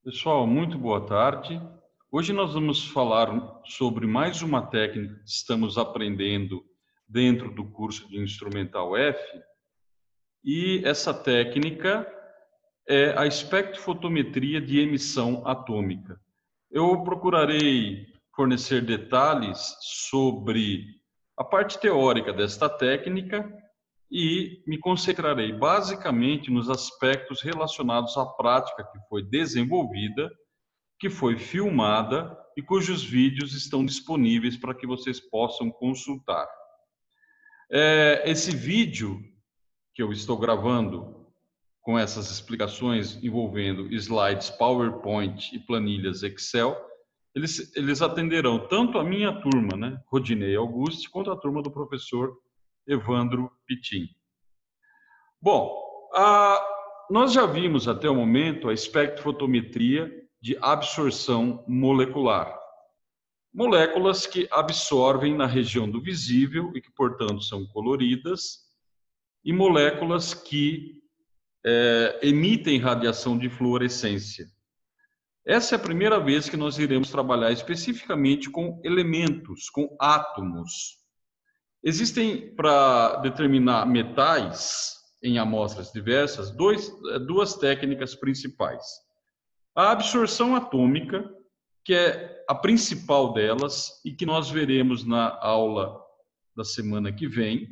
Pessoal, muito boa tarde. Hoje nós vamos falar sobre mais uma técnica que estamos aprendendo dentro do curso de Instrumental F, e essa técnica é a espectrofotometria de emissão atômica. Eu procurarei fornecer detalhes sobre a parte teórica desta técnica e me concentrarei basicamente nos aspectos relacionados à prática que foi desenvolvida, que foi filmada e cujos vídeos estão disponíveis para que vocês possam consultar. Esse vídeo que eu estou gravando com essas explicações envolvendo slides PowerPoint e planilhas Excel, eles atenderão tanto a minha turma, né, Rodinei Auguste, quanto a turma do professor Evandro Pitin. Bom, nós já vimos até o momento a espectrofotometria de absorção molecular. Moléculas que absorvem na região do visível e que, portanto, são coloridas, e moléculas que emitem radiação de fluorescência. Essa é a primeira vez que nós iremos trabalhar especificamente com elementos, com átomos. Existem, para determinar metais em amostras diversas, duas técnicas principais. A absorção atômica, que é a principal delas e que nós veremos na aula da semana que vem.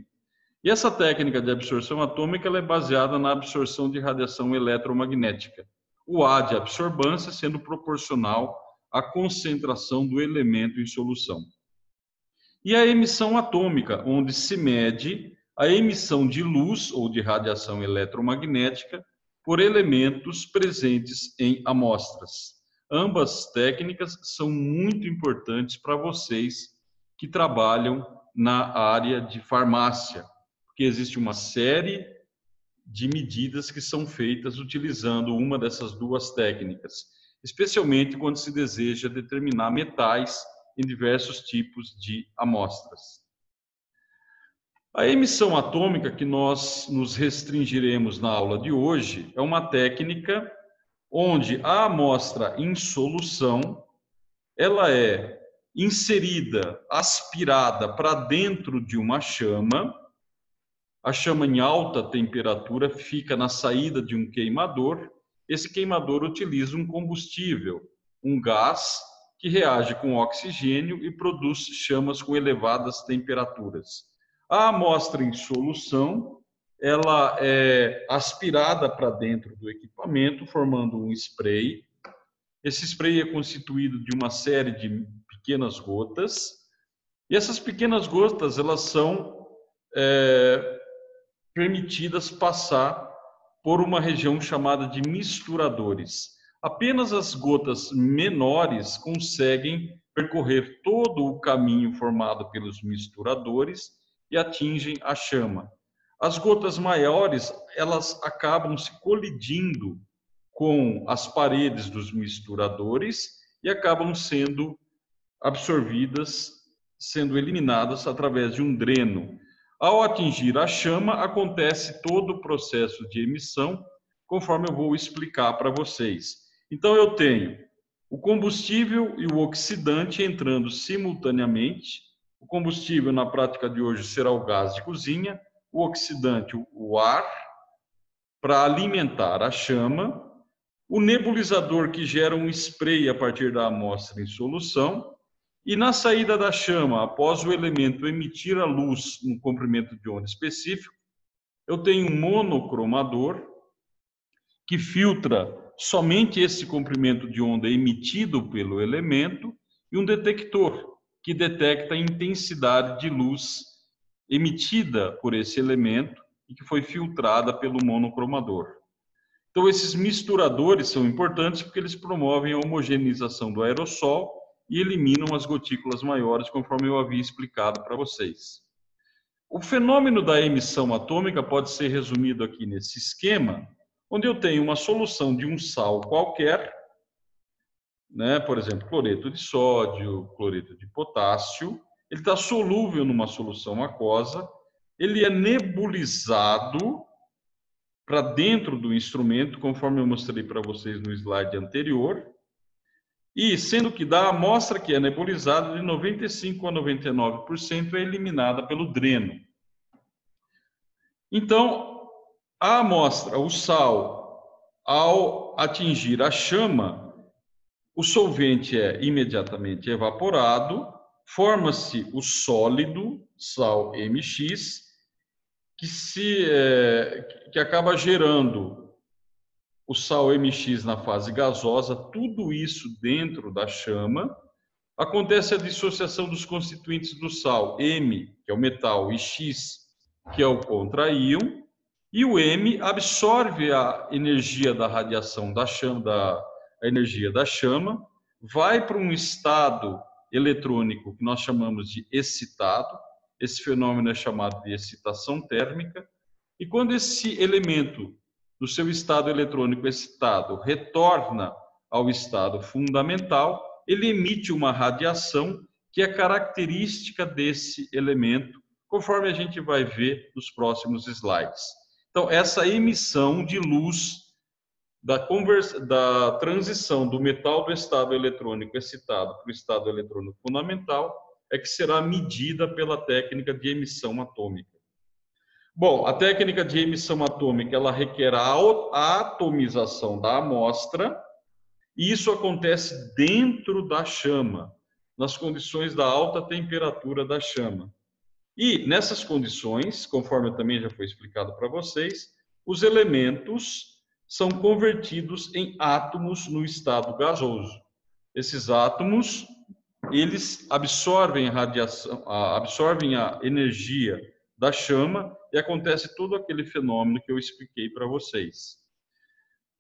E essa técnica de absorção atômica ela é baseada na absorção de radiação eletromagnética. O A de absorbância sendo proporcional à concentração do elemento em solução. E a emissão atômica, onde se mede a emissão de luz ou de radiação eletromagnética por elementos presentes em amostras. Ambas técnicas são muito importantes para vocês que trabalham na área de farmácia, porque existe uma série de medidas que são feitas utilizando uma dessas duas técnicas, especialmente quando se deseja determinar metais em diversos tipos de amostras. A emissão atômica que nós nos restringiremos na aula de hoje é uma técnica onde a amostra em solução ela é inserida, aspirada para dentro de uma chama. A chama em alta temperatura fica na saída de um queimador. Esse queimador utiliza um combustível, um gás que reage com oxigênio e produz chamas com elevadas temperaturas. A amostra em solução, ela é aspirada para dentro do equipamento, formando um spray. Esse spray é constituído de uma série de pequenas gotas. E essas pequenas gotas, elas são permitidas passar por uma região chamada de misturadores. Apenas as gotas menores conseguem percorrer todo o caminho formado pelos misturadores e atingem a chama. As gotas maiores, elas acabam se colidindo com as paredes dos misturadores e acabam sendo absorvidas, sendo eliminadas através de um dreno. Ao atingir a chama, acontece todo o processo de emissão, conforme eu vou explicar para vocês. Então, eu tenho o combustível e o oxidante entrando simultaneamente. O combustível, na prática de hoje, será o gás de cozinha, o oxidante, o ar, para alimentar a chama, o nebulizador que gera um spray a partir da amostra em solução, e na saída da chama, após o elemento emitir a luz no comprimento de onda específico, eu tenho um monocromador que filtra somente esse comprimento de onda emitido pelo elemento e um detector que detecta a intensidade de luz emitida por esse elemento e que foi filtrada pelo monocromador. Então, esses misturadores são importantes porque eles promovem a homogeneização do aerossol e eliminam as gotículas maiores, conforme eu havia explicado para vocês. O fenômeno da emissão atômica pode ser resumido aqui nesse esquema, onde eu tenho uma solução de um sal qualquer, né, por exemplo, cloreto de sódio, cloreto de potássio, ele está solúvel numa solução aquosa, ele é nebulizado para dentro do instrumento, conforme eu mostrei para vocês no slide anterior, e sendo que da amostra que é nebulizada, de 95% a 99% é eliminada pelo dreno. Então, a amostra, o sal, ao atingir a chama, o solvente é imediatamente evaporado, forma-se o sólido, sal MX, que acaba gerando o sal MX na fase gasosa, tudo isso dentro da chama. Acontece a dissociação dos constituintes do sal, M, que é o metal, e X, que é o contraíon, e o M absorve a energia da radiação da chama, a energia da chama, vai para um estado eletrônico que nós chamamos de excitado. Esse fenômeno é chamado de excitação térmica. E quando esse elemento do seu estado eletrônico excitado retorna ao estado fundamental, ele emite uma radiação que é característica desse elemento, conforme a gente vai ver nos próximos slides. Então, essa emissão de luz da transição do metal do estado eletrônico excitado para o estado eletrônico fundamental é que será medida pela técnica de emissão atômica. Bom, a técnica de emissão atômica, ela requer a atomização da amostra, e isso acontece dentro da chama, nas condições da alta temperatura da chama. E nessas condições, conforme também já foi explicado para vocês, os elementos são convertidos em átomos no estado gasoso. Esses átomos, eles absorvem a radiação, absorvem a energia da chama e acontece todo aquele fenômeno que eu expliquei para vocês.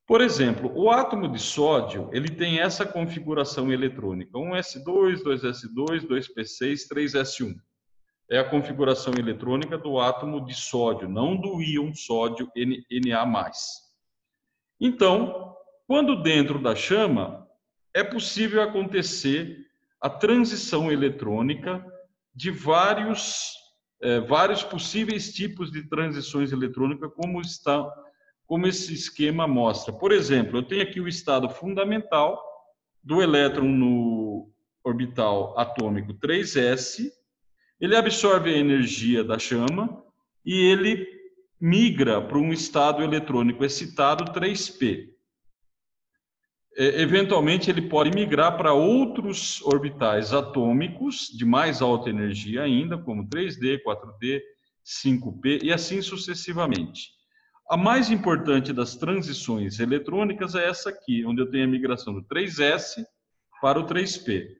Por exemplo, o átomo de sódio, ele tem essa configuração eletrônica, 1s2, 2s2, 2p6, 3s1. É a configuração eletrônica do átomo de sódio, não do íon sódio Na+. Então, quando dentro da chama, é possível acontecer a transição eletrônica de vários possíveis tipos de transições eletrônicas, como esse esquema mostra. Por exemplo, eu tenho aqui o estado fundamental do elétron no orbital atômico 3s, ele absorve a energia da chama e ele migra para um estado eletrônico excitado 3p. Eventualmente, ele pode migrar para outros orbitais atômicos de mais alta energia ainda, como 3D, 4D, 5p e assim sucessivamente. A mais importante das transições eletrônicas é essa aqui, onde eu tenho a migração do 3s para o 3p.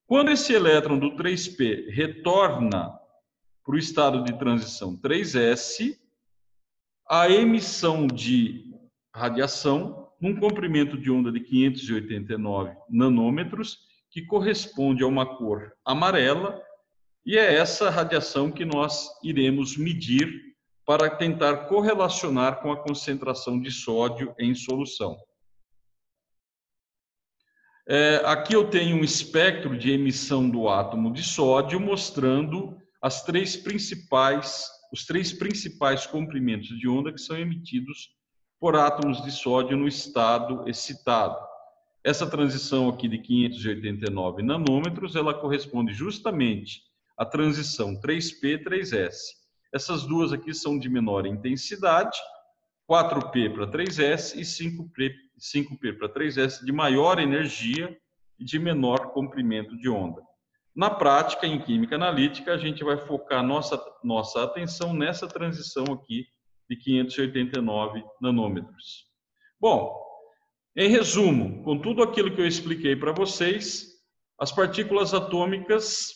Quando esse elétron do 3p retorna para o estado de transição 3s, a emissão de radiação num comprimento de onda de 589 nanômetros, que corresponde a uma cor amarela, e é essa radiação que nós iremos medir para tentar correlacionar com a concentração de sódio em solução. Aqui eu tenho um espectro de emissão do átomo de sódio mostrando os três principais comprimentos de onda que são emitidos por átomos de sódio no estado excitado. Essa transição aqui de 589 nanômetros, ela corresponde justamente à transição 3p, 3s. Essas duas aqui são de menor intensidade, 4p para 3s e 5p para 3s de maior energia e de menor comprimento de onda. Na prática, em química analítica, a gente vai focar nossa atenção nessa transição aqui de 589 nanômetros. Bom, em resumo, com tudo aquilo que eu expliquei para vocês, as partículas atômicas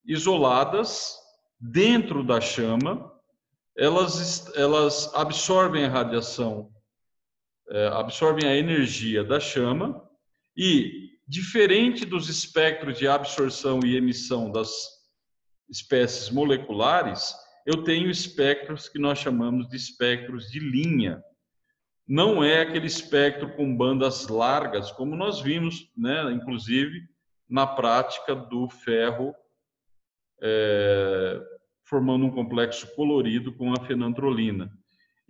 isoladas dentro da chama, elas absorvem a radiação, absorvem a energia da chama e, diferente dos espectros de absorção e emissão das espécies moleculares, eu tenho espectros que nós chamamos de espectros de linha. Não é aquele espectro com bandas largas, como nós vimos, né, inclusive, na prática do ferro, formando um complexo colorido com a fenantrolina.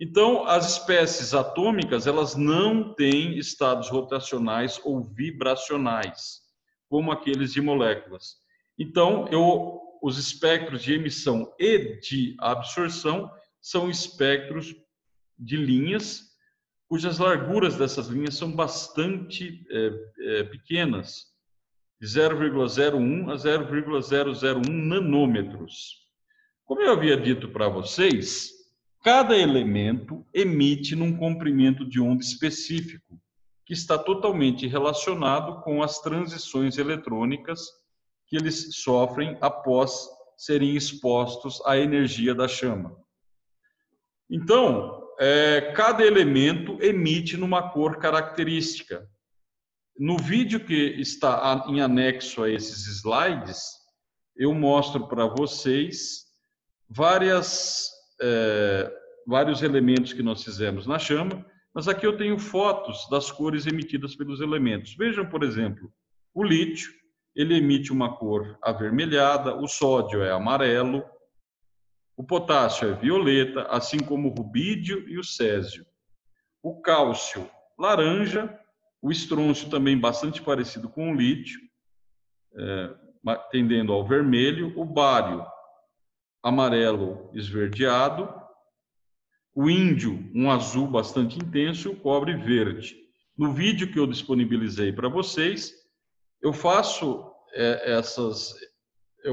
Então, as espécies atômicas, elas não têm estados rotacionais ou vibracionais, como aqueles de moléculas. Então, os espectros de emissão e de absorção são espectros de linhas, cujas larguras dessas linhas são bastante pequenas, de 0,01 a 0,001 nanômetros. Como eu havia dito para vocês, cada elemento emite num comprimento de onda específico, que está totalmente relacionado com as transições eletrônicas que eles sofrem após serem expostos à energia da chama. Então, cada elemento emite numa cor característica. No vídeo que está em anexo a esses slides, eu mostro para vocês vários elementos que nós fizemos na chama, mas aqui eu tenho fotos das cores emitidas pelos elementos. Vejam, por exemplo, o lítio, ele emite uma cor avermelhada, o sódio é amarelo, o potássio é violeta, assim como o rubídio e o césio. O cálcio, laranja, o estrôncio também bastante parecido com o lítio, tendendo ao vermelho, o bário, amarelo esverdeado, o índio, um azul bastante intenso, e o cobre verde. No vídeo que eu disponibilizei para vocês, eu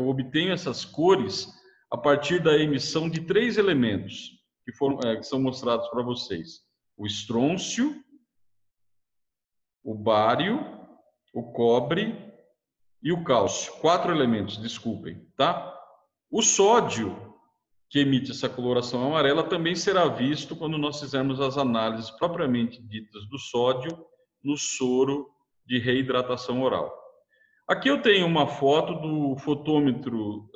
obtenho essas cores a partir da emissão de 3 elementos que são mostrados para vocês: o estrôncio, o bário, o cobre e o cálcio. 4 elementos, desculpem, tá? O sódio, que emite essa coloração amarela, também será visto quando nós fizermos as análises propriamente ditas do sódio no soro de reidratação oral. Aqui eu tenho uma foto do fotômetro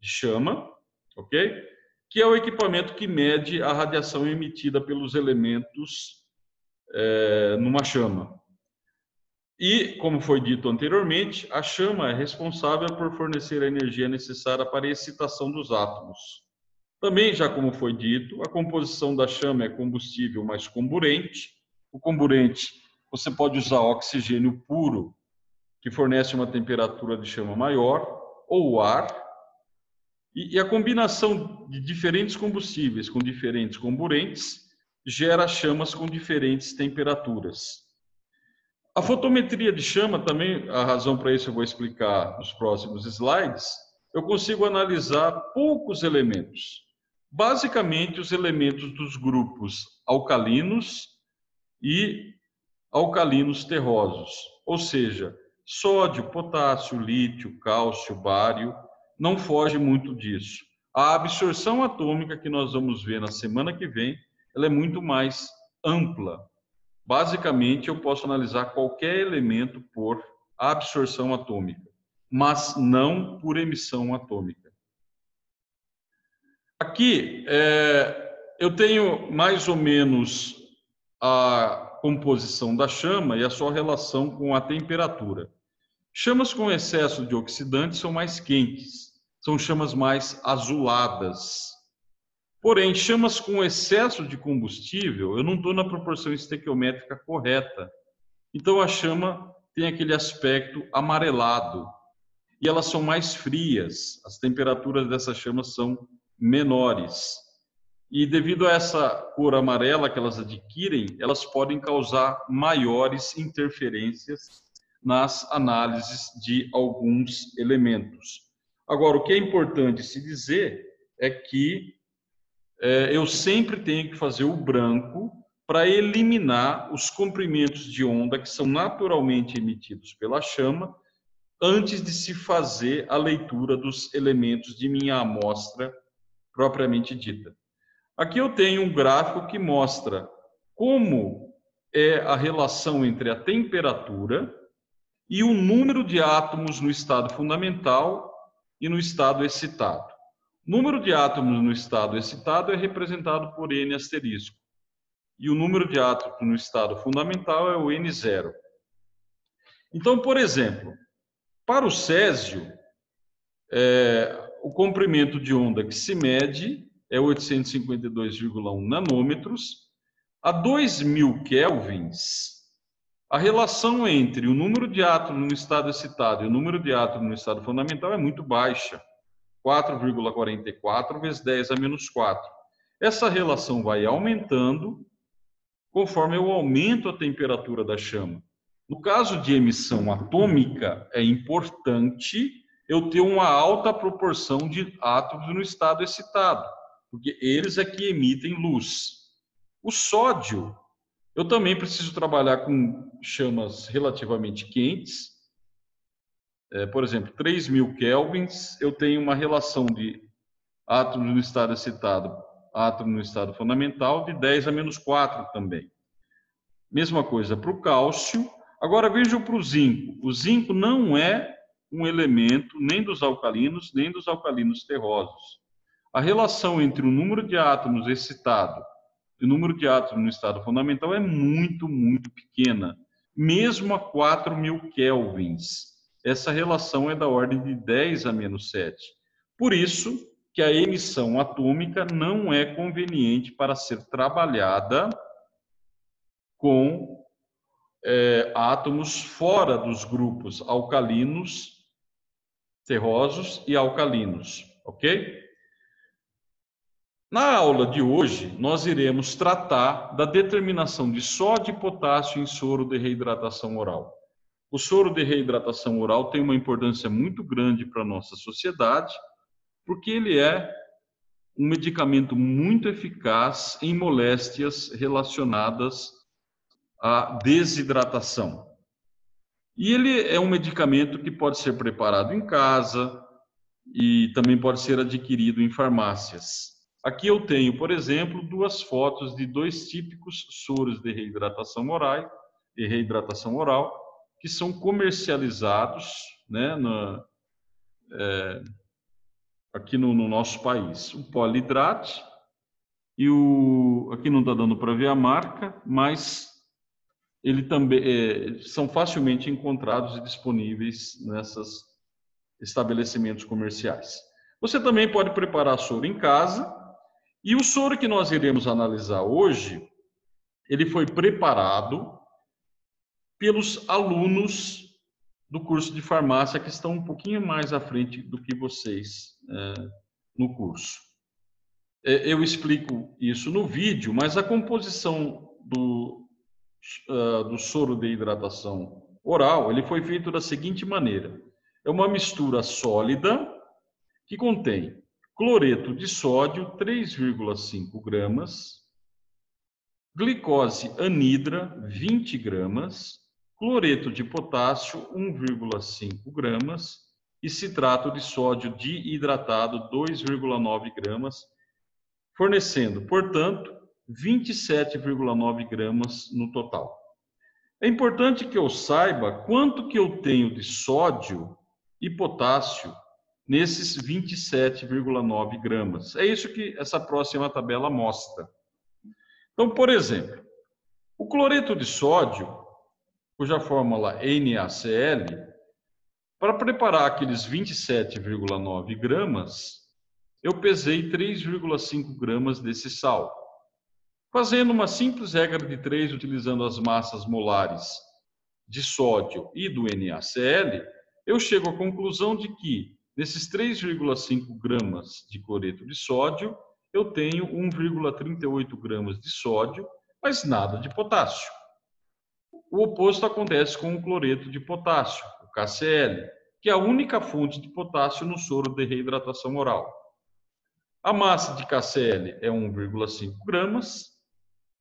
de chama, ok? Que é o equipamento que mede a radiação emitida pelos elementos numa chama. E, como foi dito anteriormente, a chama é responsável por fornecer a energia necessária para a excitação dos átomos. Também, já como foi dito, a composição da chama é combustível mais comburente. O comburente, você pode usar oxigênio puro, que fornece uma temperatura de chama maior, ou o ar. E a combinação de diferentes combustíveis com diferentes comburentes gera chamas com diferentes temperaturas. A fotometria de chama também, a razão para isso eu vou explicar nos próximos slides, eu consigo analisar poucos elementos. Basicamente, os elementos dos grupos alcalinos e alcalinos terrosos, ou seja, sódio, potássio, lítio, cálcio, bário, não foge muito disso. A absorção atômica que nós vamos ver na semana que vem, ela é muito mais ampla. Basicamente, eu posso analisar qualquer elemento por absorção atômica, mas não por emissão atômica. Aqui, eu tenho mais ou menos a composição da chama e a sua relação com a temperatura. Chamas com excesso de oxidantes são mais quentes, são chamas mais azuladas. Porém, chamas com excesso de combustível, eu não estou na proporção estequiométrica correta. Então, a chama tem aquele aspecto amarelado. E elas são mais frias, as temperaturas dessas chamas são menores. E devido a essa cor amarela que elas adquirem, elas podem causar maiores interferências nas análises de alguns elementos. Agora, o que é importante se dizer é que eu sempre tenho que fazer o branco para eliminar os comprimentos de onda que são naturalmente emitidos pela chama antes de se fazer a leitura dos elementos de minha amostra propriamente dita. Aqui eu tenho um gráfico que mostra como é a relação entre a temperatura e o número de átomos no estado fundamental e no estado excitado. O número de átomos no estado excitado é representado por N asterisco. E o número de átomos no estado fundamental é o N0. Então, por exemplo, para o césio, o comprimento de onda que se mede é 852,1 nanômetros. A 2000 kelvins, a relação entre o número de átomos no estado excitado e o número de átomos no estado fundamental é muito baixa, 4,44 vezes 10 a menos 4. Essa relação vai aumentando conforme eu aumento a temperatura da chama. No caso de emissão atômica, é importante eu ter uma alta proporção de átomos no estado excitado, porque eles é que emitem luz. O sódio, eu também preciso trabalhar com chamas relativamente quentes. Por exemplo, 3000 kelvins, eu tenho uma relação de átomos no estado excitado, átomos no estado fundamental, de 10 a menos 4 também. Mesma coisa para o cálcio. Agora vejam para o zinco. O zinco não é um elemento nem dos alcalinos, nem dos alcalinos terrosos. A relação entre o número de átomos excitado e o número de átomos no estado fundamental é muito, muito pequena. Mesmo a 4000 kelvins, essa relação é da ordem de 10 a menos 7. Por isso que a emissão atômica não é conveniente para ser trabalhada com átomos fora dos grupos alcalinos, terrosos e alcalinos, ok? Na aula de hoje, nós iremos tratar da determinação de sódio e potássio em soro de reidratação oral. O soro de reidratação oral tem uma importância muito grande para a nossa sociedade, porque ele é um medicamento muito eficaz em moléstias relacionadas à desidratação. E ele é um medicamento que pode ser preparado em casa e também pode ser adquirido em farmácias. Aqui eu tenho, por exemplo, duas fotos de dois típicos soros de reidratação oral, que são comercializados, né, aqui no nosso país. O Polidrate e aqui não está dando para ver a marca, mas ele também são facilmente encontrados e disponíveis nesses estabelecimentos comerciais. Você também pode preparar soro em casa, e o soro que nós iremos analisar hoje, ele foi preparado pelos alunos do curso de farmácia que estão um pouquinho mais à frente do que vocês no curso. Eu explico isso no vídeo, mas a composição do soro de hidratação oral, ele foi feito da seguinte maneira. É uma mistura sólida que contém cloreto de sódio, 3,5 gramas, glicose anidra, 20 gramas, cloreto de potássio, 1,5 gramas e citrato de sódio diidratado, 2,9 gramas, fornecendo, portanto, 27,9 gramas no total. É importante que eu saiba quanto que eu tenho de sódio e potássio nesses 27,9 gramas. É isso que essa próxima tabela mostra. Então, por exemplo, o cloreto de sódio, cuja fórmula NaCl, para preparar aqueles 27,9 gramas, eu pesei 3,5 gramas desse sal. Fazendo uma simples regra de 3, utilizando as massas molares de sódio e do NaCl, eu chego à conclusão de que, nesses 3,5 gramas de cloreto de sódio, eu tenho 1,38 gramas de sódio, mas nada de potássio. O oposto acontece com o cloreto de potássio, o KCl, que é a única fonte de potássio no soro de reidratação oral. A massa de KCl é 1,5 gramas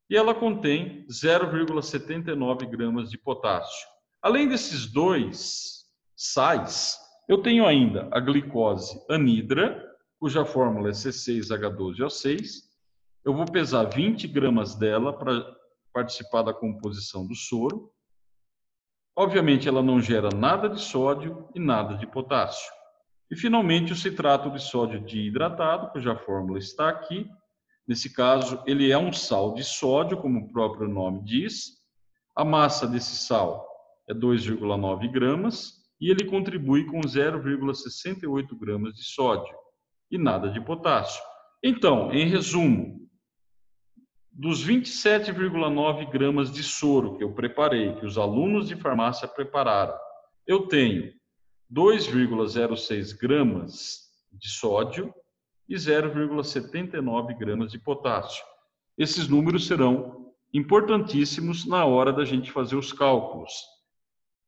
e ela contém 0,79 gramas de potássio. Além desses dois sais, eu tenho ainda a glicose anidra, cuja fórmula é C6H12O6. Eu vou pesar 20 gramas dela para participar da composição do soro. Obviamente, ela não gera nada de sódio e nada de potássio. E, finalmente, o citrato de sódio diidratado, cuja fórmula está aqui. Nesse caso, ele é um sal de sódio, como o próprio nome diz. A massa desse sal é 2,9 gramas e ele contribui com 0,68 gramas de sódio e nada de potássio. Então, em resumo, dos 27,9 gramas de soro que eu preparei, que os alunos de farmácia prepararam, eu tenho 2,06 gramas de sódio e 0,79 gramas de potássio. Esses números serão importantíssimos na hora da gente fazer os cálculos.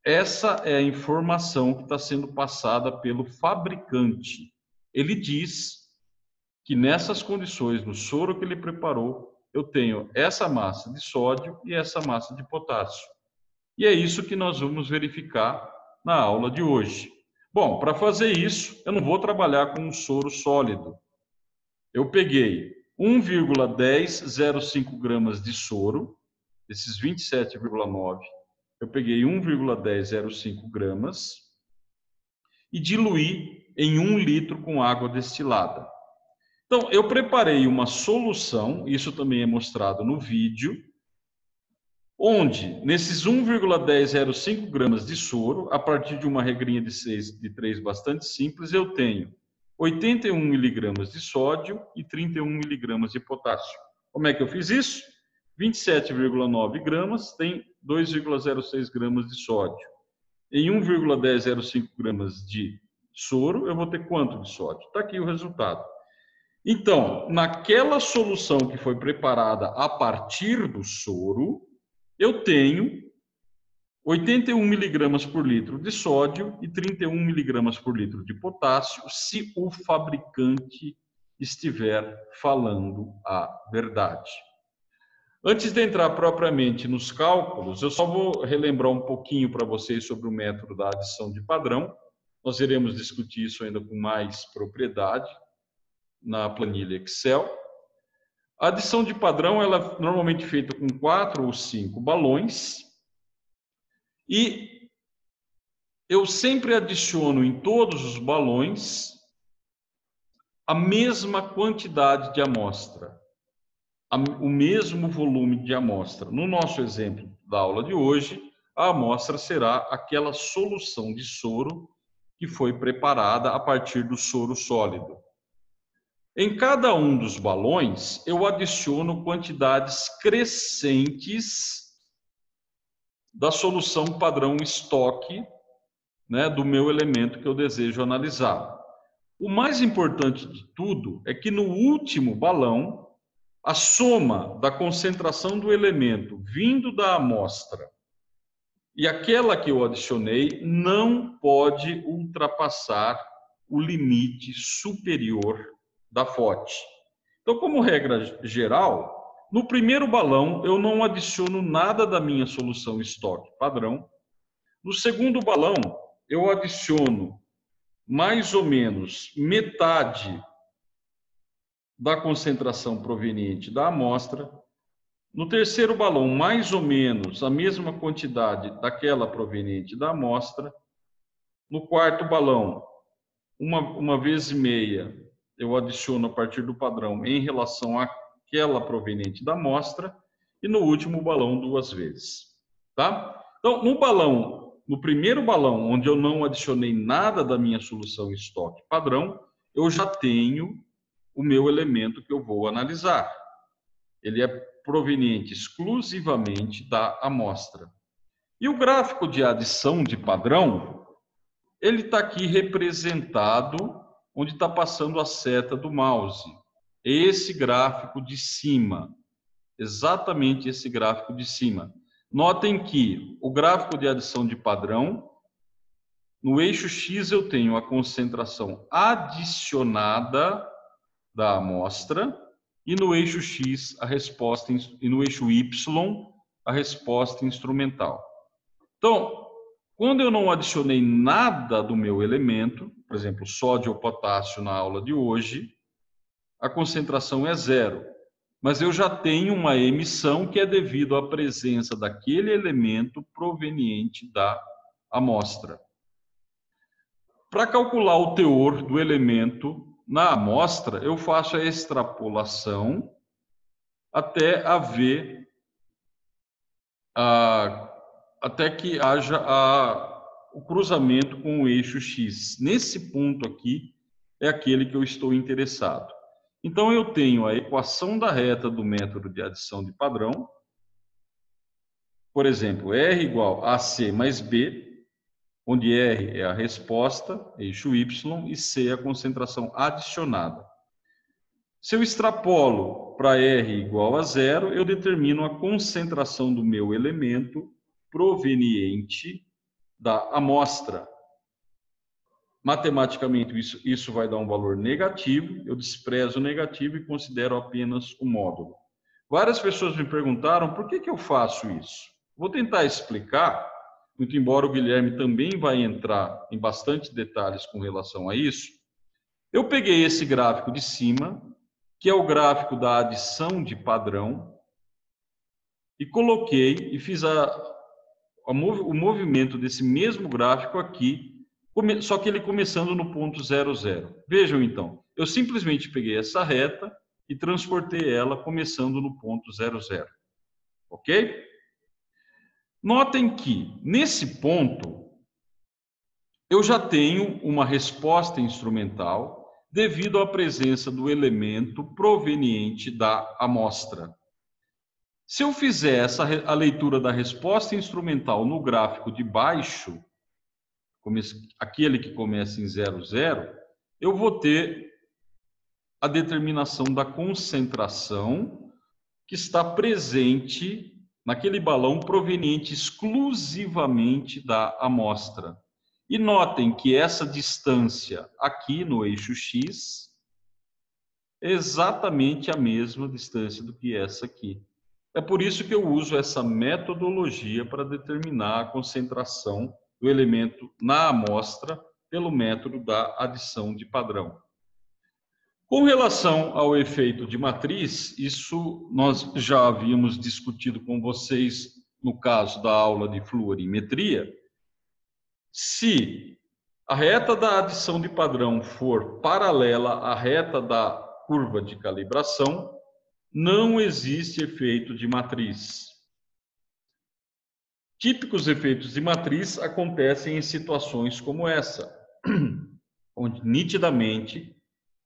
Essa é a informação que está sendo passada pelo fabricante. Ele diz que nessas condições, no soro que ele preparou, eu tenho essa massa de sódio e essa massa de potássio. E é isso que nós vamos verificar na aula de hoje. Bom, para fazer isso, eu não vou trabalhar com um soro sólido. Eu peguei 1,1005 gramas de soro, esses 27,9, eu peguei 1,1005 gramas e diluí em 1 litro com água destilada. Então, eu preparei uma solução, isso também é mostrado no vídeo, onde, nesses 1,1005 gramas de soro, a partir de uma regrinha de 3 bastante simples, eu tenho 81 miligramas de sódio e 31 miligramas de potássio. Como é que eu fiz isso? 27,9 gramas tem 2,06 gramas de sódio. Em 1,1005 gramas de soro, eu vou ter quanto de sódio? Está aqui o resultado. Então, naquela solução que foi preparada a partir do soro, eu tenho 81 miligramas por litro de sódio e 31 miligramas por litro de potássio, se o fabricante estiver falando a verdade. Antes de entrar propriamente nos cálculos, eu só vou relembrar um pouquinho para vocês sobre o método da adição de padrão. Nós iremos discutir isso ainda com mais propriedade na planilha Excel. A adição de padrão ela é normalmente feita com 4 ou 5 balões e eu sempre adiciono em todos os balões a mesma quantidade de amostra, o mesmo volume de amostra. No nosso exemplo da aula de hoje, a amostra será aquela solução de soro que foi preparada a partir do soro sólido. Em cada um dos balões, eu adiciono quantidades crescentes da solução padrão estoque, né, do meu elemento que eu desejo analisar. O mais importante de tudo é que no último balão, a soma da concentração do elemento vindo da amostra e aquela que eu adicionei não pode ultrapassar o limite superior da FOT. Então, como regra geral, no primeiro balão eu não adiciono nada da minha solução estoque padrão. No segundo balão, eu adiciono mais ou menos metade da concentração proveniente da amostra. No terceiro balão, mais ou menos a mesma quantidade daquela proveniente da amostra. No quarto balão, uma vez e meia, eu adiciono a partir do padrão em relação àquela proveniente da amostra. E no último balão, 2 vezes. Tá? Então, no primeiro balão, onde eu não adicionei nada da minha solução estoque padrão, eu já tenho o meu elemento que eu vou analisar. Ele é proveniente exclusivamente da amostra. E o gráfico de adição de padrão, ele está aqui representado onde está passando a seta do mouse. Esse gráfico de cima, exatamente esse gráfico de cima. Notem que o gráfico de adição de padrão, no eixo X eu tenho a concentração adicionada da amostra e no eixo X a resposta e no eixo Y a resposta instrumental. Então, quando eu não adicionei nada do meu elemento, por exemplo, sódio ou potássio na aula de hoje, a concentração é 0. Mas eu já tenho uma emissão que é devido à presença daquele elemento proveniente da amostra. Para calcular o teor do elemento na amostra, eu faço a extrapolação até haver até que haja o cruzamento com o eixo X. Nesse ponto aqui é aquele que eu estou interessado. Então, eu tenho a equação da reta do método de adição de padrão. Por exemplo, R igual a AC mais B, onde R é a resposta, eixo Y, e C é a concentração adicionada. Se eu extrapolo para R igual a zero, eu determino a concentração do meu elemento proveniente da amostra. Matematicamente, isso vai dar um valor negativo, eu desprezo o negativo e considero apenas o módulo. Várias pessoas me perguntaram por que eu faço isso. Vou tentar explicar, muito embora o Guilherme também vai entrar em bastante detalhes com relação a isso. Eu peguei esse gráfico de cima, que é o gráfico da adição de padrão, e coloquei e fiz o movimento desse mesmo gráfico aqui, só que ele começando no ponto 00. Vejam então, eu simplesmente peguei essa reta e transportei ela começando no ponto 00. Ok? Notem que, nesse ponto, eu já tenho uma resposta instrumental devido à presença do elemento proveniente da amostra. Se eu fizer a leitura da resposta instrumental no gráfico de baixo, aquele que começa em 00, eu vou ter a determinação da concentração que está presente naquele balão proveniente exclusivamente da amostra. E notem que essa distância aqui no eixo X é exatamente a mesma distância do que essa aqui. É por isso que eu uso essa metodologia para determinar a concentração do elemento na amostra pelo método da adição de padrão. Com relação ao efeito de matriz, isso nós já havíamos discutido com vocês no caso da aula de fluorimetria. Se a reta da adição de padrão for paralela à reta da curva de calibração, não existe efeito de matriz. Típicos efeitos de matriz acontecem em situações como essa, onde nitidamente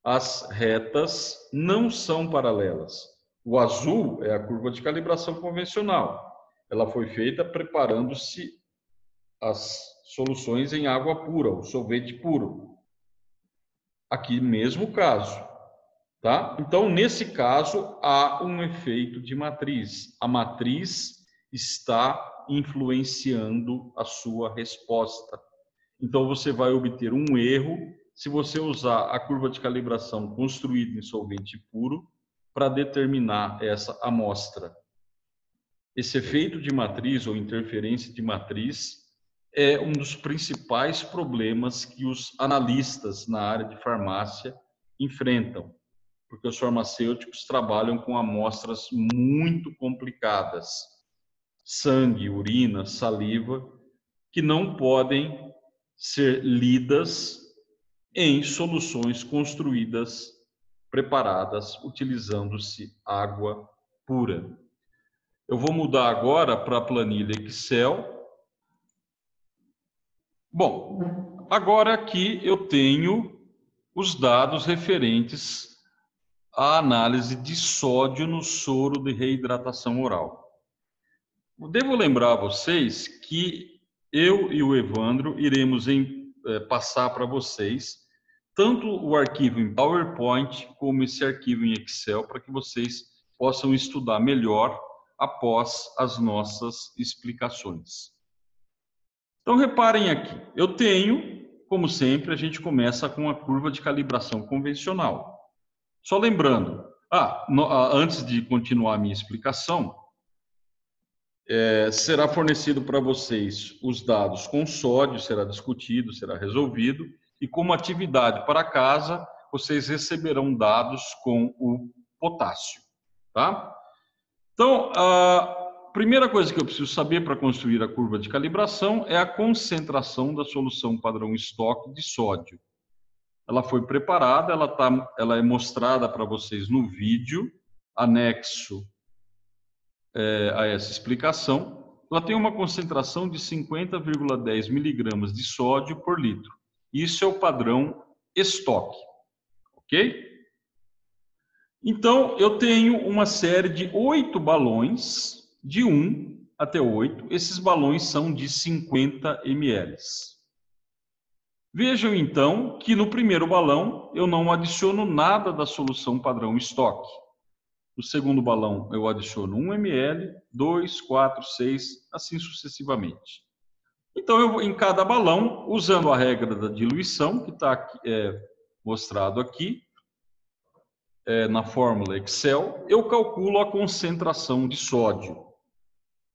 as retas não são paralelas. O azul é a curva de calibração convencional. Ela foi feita preparando-se as soluções em água pura, o solvente puro. Aqui mesmo caso, tá? Então, nesse caso, há um efeito de matriz. A matriz está influenciando a sua resposta. Então, você vai obter um erro se você usar a curva de calibração construída em solvente puro para determinar essa amostra. Esse efeito de matriz ou interferência de matriz é um dos principais problemas que os analistas na área de farmácia enfrentam, porque os farmacêuticos trabalham com amostras muito complicadas, sangue, urina, saliva, que não podem ser lidas em soluções construídas, preparadas, utilizando-se água pura. Eu vou mudar agora para a planilha Excel. Bom, agora aqui eu tenho os dados referentes à análise de sódio no soro de reidratação oral. Devo lembrar a vocês que eu e o Evandro iremos passar para vocês tanto o arquivo em PowerPoint como esse arquivo em Excel para que vocês possam estudar melhor após as nossas explicações. Então, reparem aqui, eu tenho, como sempre, a gente começa com a curva de calibração convencional. Só lembrando, antes de continuar a minha explicação, será fornecido para vocês os dados com sódio, será discutido, será resolvido, e como atividade para casa, vocês receberão dados com o potássio, tá? Então, a primeira coisa que eu preciso saber para construir a curva de calibração é a concentração da solução padrão estoque de sódio. Ela foi preparada, ela é mostrada para vocês no vídeo, anexo a essa explicação. Ela tem uma concentração de 50,10 miligramas de sódio por litro. Isso é o padrão estoque, ok? Então, eu tenho uma série de 8 balões, de 1 até 8. Esses balões são de 50 ml. Vejam, então, que no primeiro balão eu não adiciono nada da solução padrão estoque. No segundo balão eu adiciono 1 ml, 2, 4, 6, assim sucessivamente. Então, eu vou em cada balão, usando a regra da diluição, que está mostrado aqui, na fórmula Excel, eu calculo a concentração de sódio.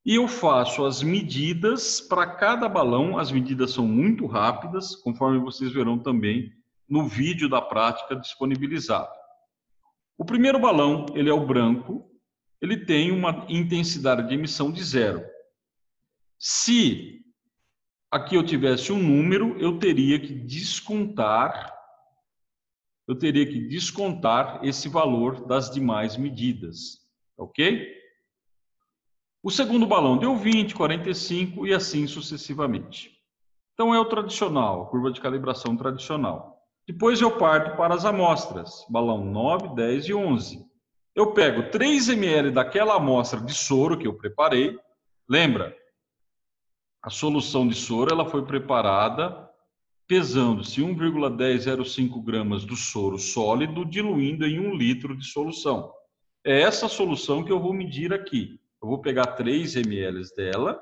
E eu faço as medidas para cada balão, as medidas são muito rápidas, conforme vocês verão também no vídeo da prática disponibilizado. O primeiro balão, ele é o branco, ele tem uma intensidade de emissão de 0. Se aqui eu tivesse um número, eu teria que descontar esse valor das demais medidas, ok? O segundo balão deu 20, 45 e assim sucessivamente. Então é o tradicional, a curva de calibração tradicional. Depois eu parto para as amostras, balão 9, 10 e 11. Eu pego 3 ml daquela amostra de soro que eu preparei. Lembra? A solução de soro ela foi preparada pesando-se 1,1005 gramas do soro sólido, diluindo em 1 litro de solução. É essa solução que eu vou medir aqui. Eu vou pegar 3 ml dela,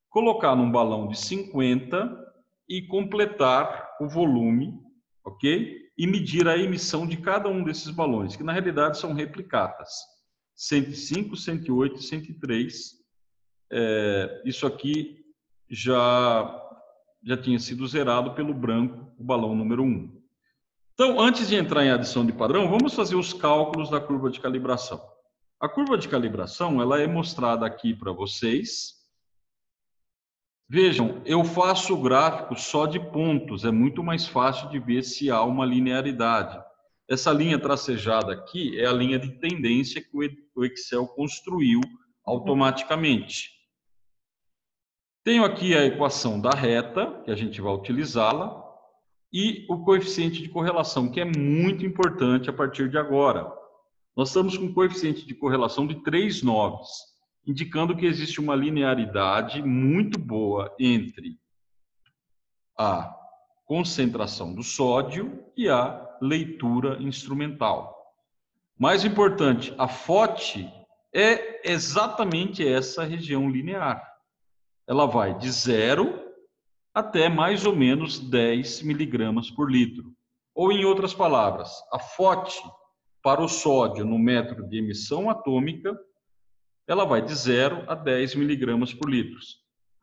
colocar num balão de 50 e completar o volume, ok? E medir a emissão de cada um desses balões, que na realidade são replicatas. 105, 108 e 103. Isso aqui já tinha sido zerado pelo branco, o balão número 1. Então, antes de entrar em adição de padrão, vamos fazer os cálculos da curva de calibração. A curva de calibração ela é mostrada aqui para vocês. Vejam, eu faço o gráfico só de pontos, é muito mais fácil de ver se há uma linearidade. Essa linha tracejada aqui é a linha de tendência que o Excel construiu automaticamente. Tenho aqui a equação da reta, que a gente vai utilizá-la, e o coeficiente de correlação, que é muito importante a partir de agora. Nós estamos com um coeficiente de correlação de 3 noves, indicando que existe uma linearidade muito boa entre a concentração do sódio e a leitura instrumental. Mais importante, a FOT é exatamente essa região linear. Ela vai de 0 até mais ou menos 10 miligramas por litro. Ou, em outras palavras, a FOT para o sódio no metro de emissão atômica, ela vai de 0 a 10 miligramas por litro.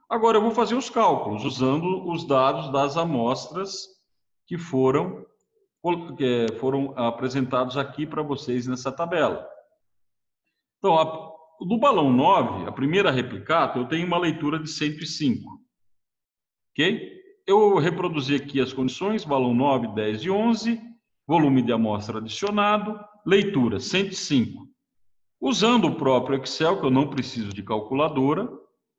Agora eu vou fazer os cálculos usando os dados das amostras que foram apresentados aqui para vocês nessa tabela. Então, do balão 9, a primeira replicata, eu tenho uma leitura de 105. Ok? Eu reproduzi aqui as condições, balão 9, 10 e 11, volume de amostra adicionado, leitura 105. Usando o próprio Excel, que eu não preciso de calculadora,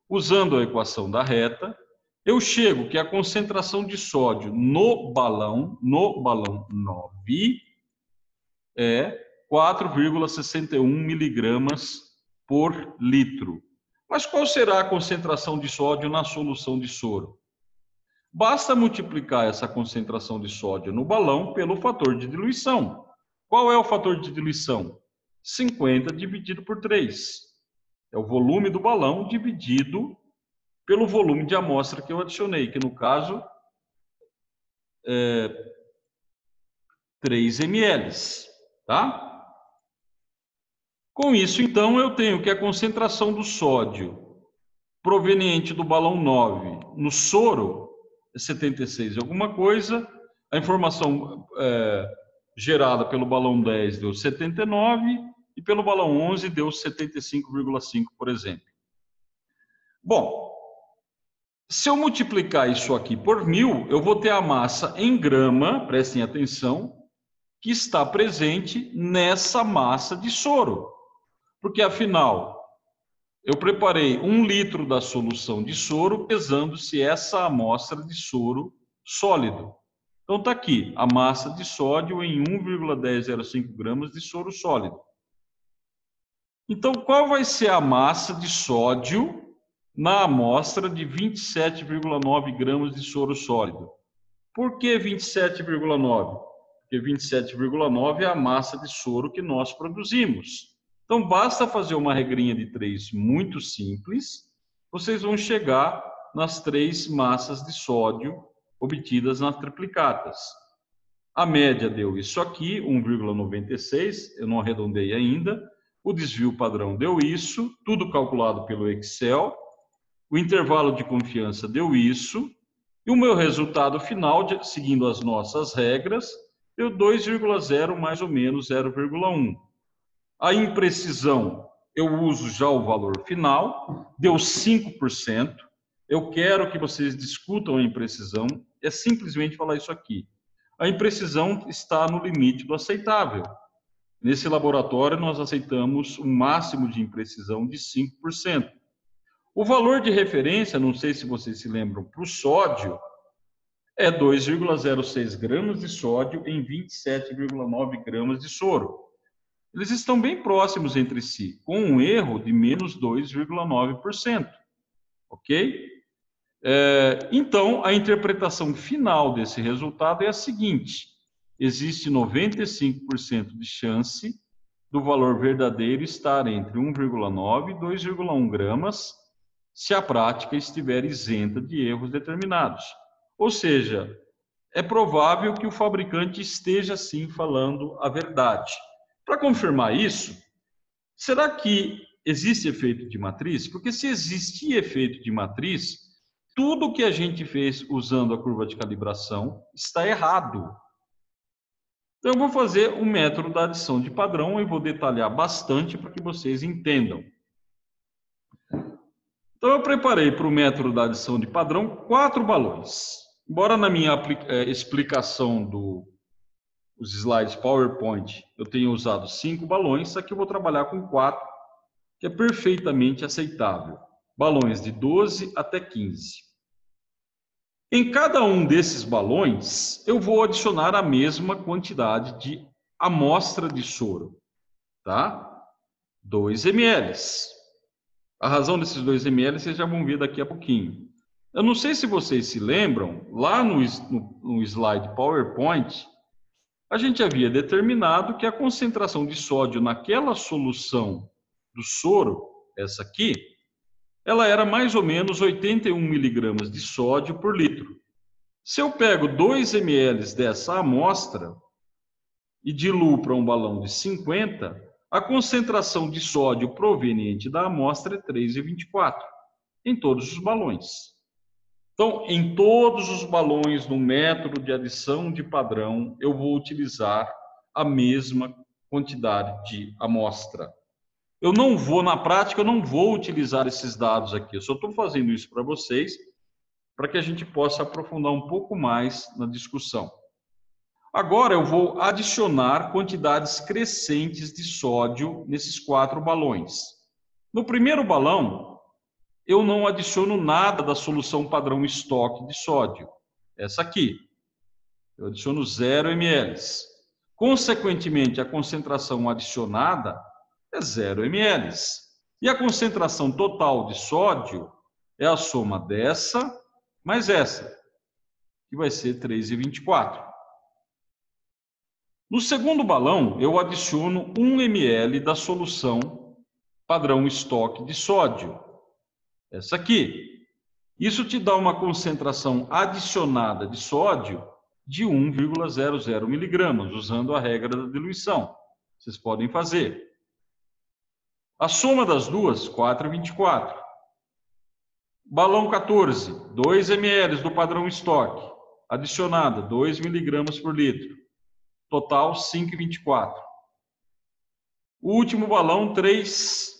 usando a equação da reta, eu chego que a concentração de sódio no balão 9 é 4,61 miligramas por litro. Mas qual será a concentração de sódio na solução de soro? Basta multiplicar essa concentração de sódio no balão pelo fator de diluição. Qual é o fator de diluição? 50 dividido por 3. É o volume do balão dividido pelo volume de amostra que eu adicionei, que no caso é 3 ml. Tá? Com isso, então, eu tenho que a concentração do sódio proveniente do balão 9 no soro é 76 alguma coisa. A informação gerada pelo balão 10 deu 79 e pelo balão 11 deu 75,5, por exemplo. Bom, se eu multiplicar isso aqui por 1000, eu vou ter a massa em grama, prestem atenção, que está presente nessa massa de soro. Porque, afinal, eu preparei 1 litro da solução de soro, pesando-se essa amostra de soro sólido. Então está aqui a massa de sódio em 1,1005 gramas de soro sólido. Então, qual vai ser a massa de sódio na amostra de 27,9 gramas de soro sólido? Por que 27,9? Porque 27,9 é a massa de soro que nós produzimos. Então, basta fazer uma regrinha de 3 muito simples, vocês vão chegar nas 3 massas de sódio obtidas nas triplicatas. A média deu isso aqui, 1,96, eu não arredondei ainda. O desvio padrão deu isso, tudo calculado pelo Excel. O intervalo de confiança deu isso. E o meu resultado final, seguindo as nossas regras, deu 2,0 mais ou menos 0,1. A imprecisão, eu uso já o valor final, deu 5%. Eu quero que vocês discutam a imprecisão, é simplesmente falar isso aqui. A imprecisão está no limite do aceitável. Nesse laboratório, nós aceitamos um máximo de imprecisão de 5%. O valor de referência, não sei se vocês se lembram, para o sódio, é 2,06 gramas de sódio em 27,9 gramas de soro. Eles estão bem próximos entre si, com um erro de menos 2,9%. Ok? Então, a interpretação final desse resultado é a seguinte: existe 95% de chance do valor verdadeiro estar entre 1,9 e 2,1 gramas, se a prática estiver isenta de erros determinados. Ou seja, é provável que o fabricante esteja sim falando a verdade. Para confirmar isso, será que existe efeito de matriz? Porque se existir efeito de matriz, tudo que a gente fez usando a curva de calibração está errado. Então, eu vou fazer o método da adição de padrão e vou detalhar bastante para que vocês entendam. Então, eu preparei para o método da adição de padrão 4 balões. Embora na minha explicação dos slides PowerPoint eu tenha usado 5 balões, aqui eu vou trabalhar com 4, que é perfeitamente aceitável. Balões de 12 até 15. Em cada um desses balões, eu vou adicionar a mesma quantidade de amostra de soro, tá? 2 ml. A razão desses 2 ml vocês já vão ver daqui a pouquinho. Eu não sei se vocês se lembram, lá no slide PowerPoint, a gente havia determinado que a concentração de sódio naquela solução do soro, essa aqui, ela era mais ou menos 81 miligramas de sódio por litro. Se eu pego 2 ml dessa amostra e diluo para um balão de 50, a concentração de sódio proveniente da amostra é 3,24 em todos os balões. Então, em todos os balões no método de adição de padrão, eu vou utilizar a mesma quantidade de amostra. Eu não vou, na prática, eu não vou utilizar esses dados aqui. Eu só estou fazendo isso para vocês, para que a gente possa aprofundar um pouco mais na discussão. Agora eu vou adicionar quantidades crescentes de sódio nesses 4 balões. No primeiro balão, eu não adiciono nada da solução padrão estoque de sódio. Essa aqui. Eu adiciono 0 ml. Consequentemente, a concentração adicionada é 0 ml. E a concentração total de sódio é a soma dessa mais essa, que vai ser 3,24. No segundo balão, eu adiciono 1 ml da solução padrão estoque de sódio. Essa aqui. Isso te dá uma concentração adicionada de sódio de 1,00 miligramas, usando a regra da diluição. Vocês podem fazer. A soma das duas, 4,24. Balão 14, 2 ml do padrão estoque, adicionada 2 miligramas por litro. Total 5,24. O último balão, 3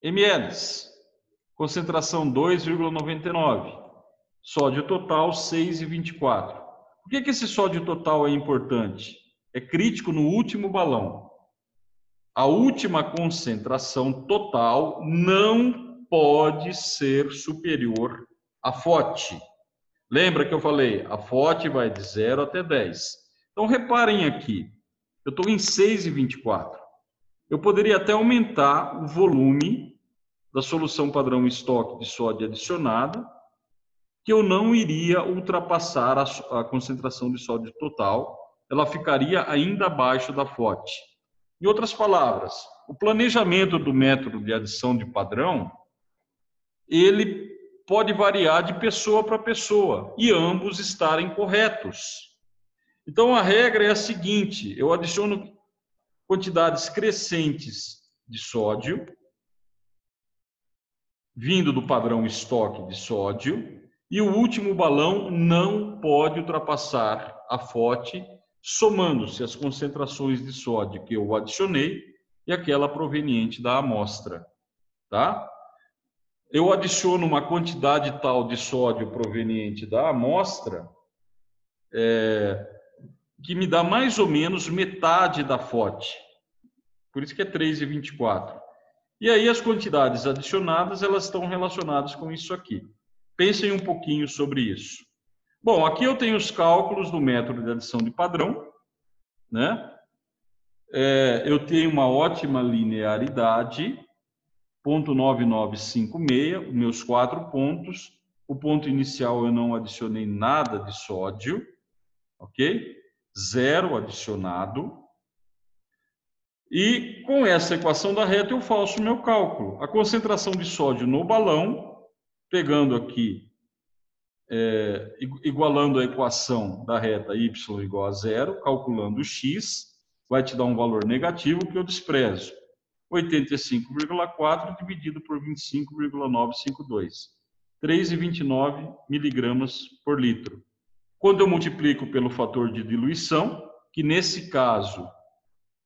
ml. Concentração 2,99. Sódio total 6,24. Por que esse sódio total é importante? É crítico no último balão. A última concentração total não pode ser superior à FOT. Lembra que eu falei? A FOT vai de 0 até 10. Então, reparem aqui. Eu estou em 6,24. Eu poderia até aumentar o volume da solução padrão estoque de sódio adicionada, que eu não iria ultrapassar a concentração de sódio total. Ela ficaria ainda abaixo da FOT. Em outras palavras, o planejamento do método de adição de padrão, ele pode variar de pessoa para pessoa e ambos estarem corretos. Então, a regra é a seguinte: eu adiciono quantidades crescentes de sódio, vindo do padrão estoque de sódio, e o último balão não pode ultrapassar a FOT, somando-se as concentrações de sódio que eu adicionei e aquela proveniente da amostra, tá? Eu adiciono uma quantidade tal de sódio proveniente da amostra, que me dá mais ou menos metade da FOT. Por isso que é 3,24. E aí as quantidades adicionadas, elas estão relacionadas com isso aqui. Pensem um pouquinho sobre isso. Bom, aqui eu tenho os cálculos do método de adição de padrão, né? Eu tenho uma ótima linearidade, 0,9956, os meus 4 pontos. O ponto inicial eu não adicionei nada de sódio, ok? 0 adicionado. E com essa equação da reta eu faço o meu cálculo. A concentração de sódio no balão, pegando aqui, igualando a equação da reta y igual a 0, calculando o x, vai te dar um valor negativo que eu desprezo. 85,4 dividido por 25,952. 3,29 miligramas por litro. Quando eu multiplico pelo fator de diluição, que nesse caso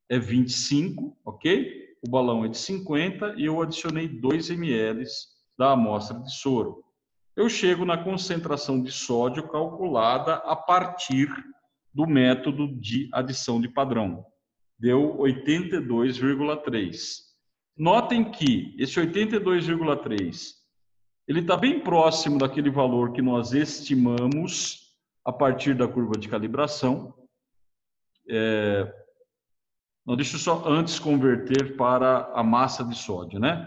é 25, ok? O balão é de 50 e eu adicionei 2 ml da amostra de soro. Eu chego na concentração de sódio calculada a partir do método de adição de padrão. Deu 82,3. Notem que esse 82,3, ele está bem próximo daquele valor que nós estimamos a partir da curva de calibração. Não, deixa eu só antes converter para a massa de sódio, né?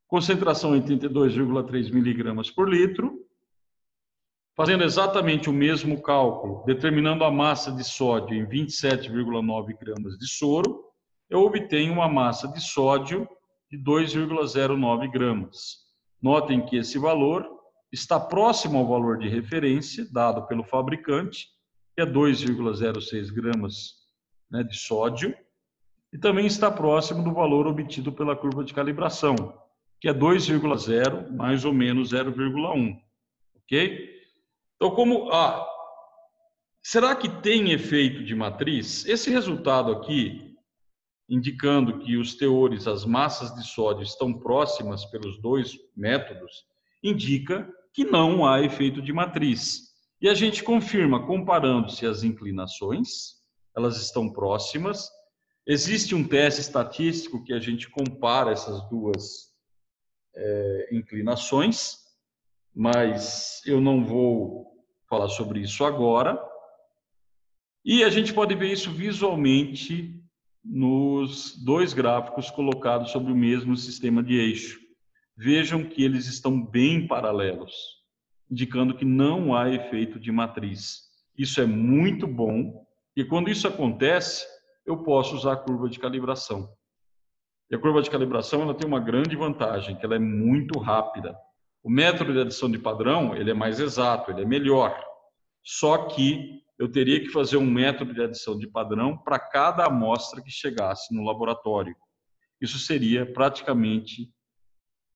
Concentração 82,3 miligramas por litro. Fazendo exatamente o mesmo cálculo, determinando a massa de sódio em 27,9 gramas de soro, eu obtenho uma massa de sódio de 2,09 gramas. Notem que esse valor está próximo ao valor de referência dado pelo fabricante, que é 2,06 gramas, né, de sódio, e também está próximo do valor obtido pela curva de calibração, que é 2,0 mais ou menos 0,1, ok? Então, será que tem efeito de matriz? Esse resultado aqui, indicando que os teores, as massas de sódio estão próximas pelos dois métodos, indica que não há efeito de matriz. E a gente confirma comparando-se as inclinações, elas estão próximas. Existe um teste estatístico que a gente compara essas duas inclinações, mas eu não vou falar sobre isso agora. E a gente pode ver isso visualmente nos dois gráficos colocados sobre o mesmo sistema de eixo. Vejam que eles estão bem paralelos, indicando que não há efeito de matriz. Isso é muito bom, e quando isso acontece, eu posso usar a curva de calibração. E a curva de calibração ela tem uma grande vantagem, que ela é muito rápida. O método de adição de padrão, ele é mais exato, ele é melhor. Só que eu teria que fazer um método de adição de padrão para cada amostra que chegasse no laboratório. Isso seria praticamente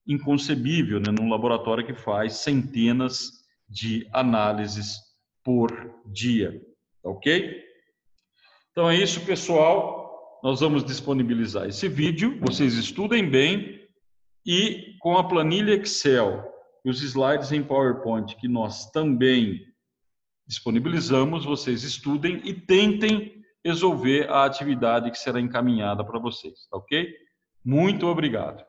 inconcebível, né, num laboratório que faz centenas de análises por dia. Ok? Então é isso, pessoal. Nós vamos disponibilizar esse vídeo. Vocês estudem bem e com a planilha Excel e os slides em PowerPoint que nós também disponibilizamos, vocês estudem e tentem resolver a atividade que será encaminhada para vocês, tá ok? Muito obrigado.